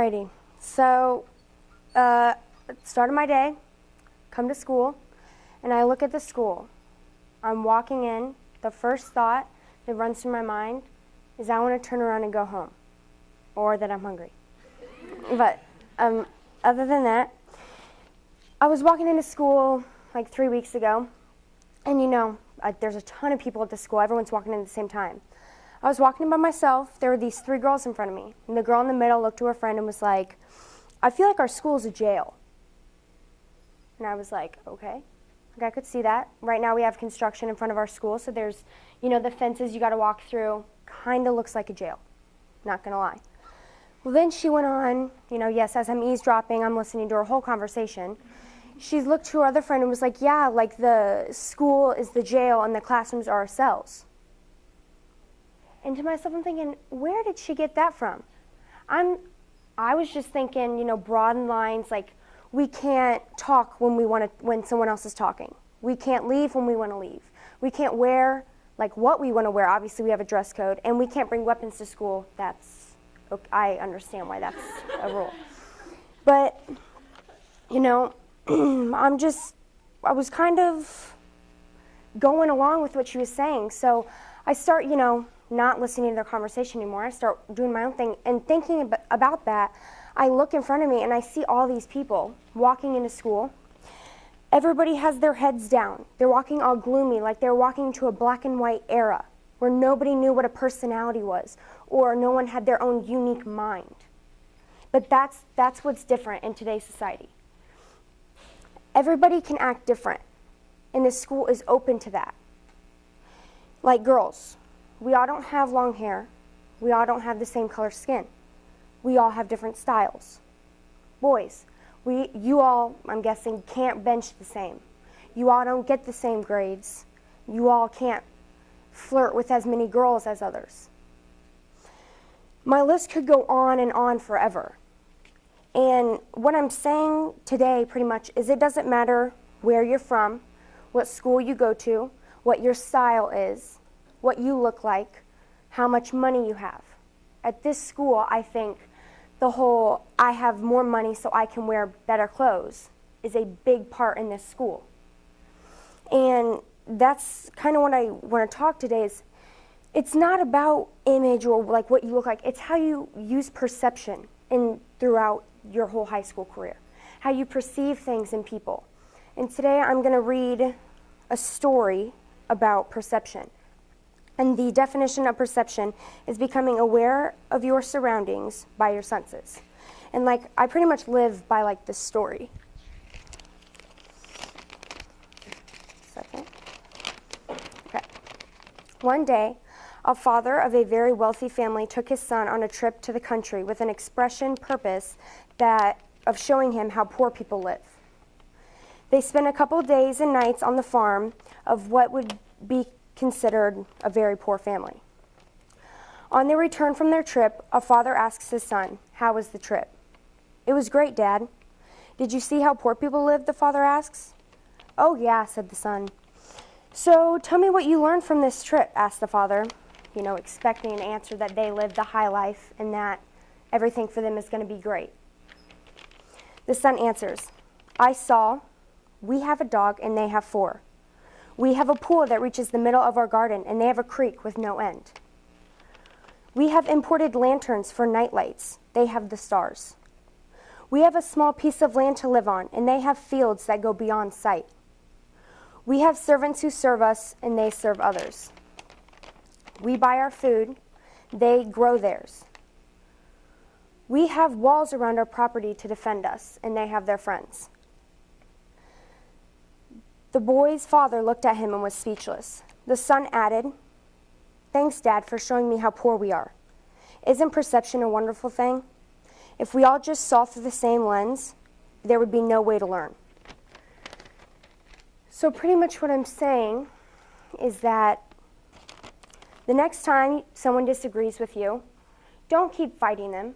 Alrighty, so start of my day, come to school, and I look at the school. I'm walking in, the first thought that runs through my mind is I want to turn around and go home, or that I'm hungry. But other than that, I was walking into school like 3 weeks ago, and there's a ton of people at the school, everyone's walking in at the same time. I was walking by myself, there were these 3 girls in front of me, and the girl in the middle looked to her friend and was like, I feel like our school's a jail. And I was like, okay, I could see that. Right now we have construction in front of our school, so there's, the fences you gotta walk through, kinda looks like a jail, not gonna lie. Well, then she went on, yes, as I'm eavesdropping, I'm listening to her whole conversation. She looked to her other friend and was like, yeah, like the school is the jail and the classrooms are our cells. And to myself, I'm thinking, where did she get that from? I was just thinking, broad lines, like we can't talk when someone else is talking. We can't leave when we want to leave. We can't wear like what we want to wear. Obviously, we have a dress code, and we can't bring weapons to school. I understand why that's a rule. But, I was kind of going along with what she was saying. So I start, not listening to their conversation anymore. I start doing my own thing and thinking about that. I look in front of me and I see all these people walking into school. Everybody has their heads down. They're walking all gloomy, like they're walking into a black and white era where nobody knew what a personality was or no one had their own unique mind. But that's what's different in today's society. Everybody can act different, and the school is open to that. Like girls, we all don't have long hair. We all don't have the same color skin. We all have different styles. Boys, you all, I'm guessing, can't bench the same. You all don't get the same grades. You all can't flirt with as many girls as others. My list could go on and on forever. And what I'm saying today pretty much is it doesn't matter where you're from, what school you go to, what your style is, what you look like, how much money you have. At this school, I think the whole I have more money so I can wear better clothes is a big part in this school. And that's kind of what I want to talk today is it's not about image or like what you look like. It's how you use perception throughout your whole high school career, how you perceive things in people. And today I'm going to read a story about perception. And the definition of perception is becoming aware of your surroundings by your senses. And I pretty much live by this story. Second. Okay. One day, a father of a very wealthy family took his son on a trip to the country with an purpose of showing him how poor people live. They spent a couple days and nights on the farm of what would be considered a very poor family. On their return from their trip, a father asks his son, "How was the trip?" "It was great, Dad." "Did you see how poor people live?" the father asks. "Oh, yeah," said the son. "So tell me what you learned from this trip," asked the father, expecting an answer that they live the high life and that everything for them is going to be great. The son answers, "I saw, we have a dog and they have 4. We have a pool that reaches the middle of our garden, and they have a creek with no end. We have imported lanterns for night lights. They have the stars. We have a small piece of land to live on, and they have fields that go beyond sight. We have servants who serve us, and they serve others. We buy our food. They grow theirs. We have walls around our property to defend us, and they have their friends." The boy's father looked at him and was speechless. The son added, "Thanks, Dad, for showing me how poor we are. Isn't perception a wonderful thing? If we all just saw through the same lens, there would be no way to learn." So pretty much what I'm saying is that the next time someone disagrees with you, don't keep fighting them.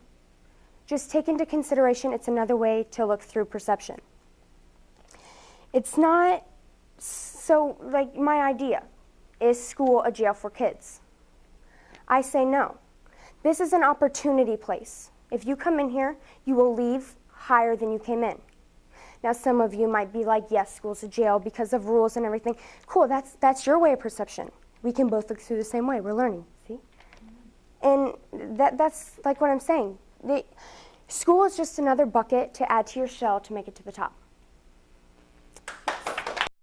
Just take into consideration it's another way to look through perception. It's not so, my idea, is school a jail for kids? I say no. This is an opportunity place. If you come in here, you will leave higher than you came in. Now, some of you might be like, yes, school's a jail because of rules and everything. Cool, that's your way of perception. We can both look through the same way. We're learning, see? And that's like what I'm saying. School is just another bucket to add to your shell to make it to the top.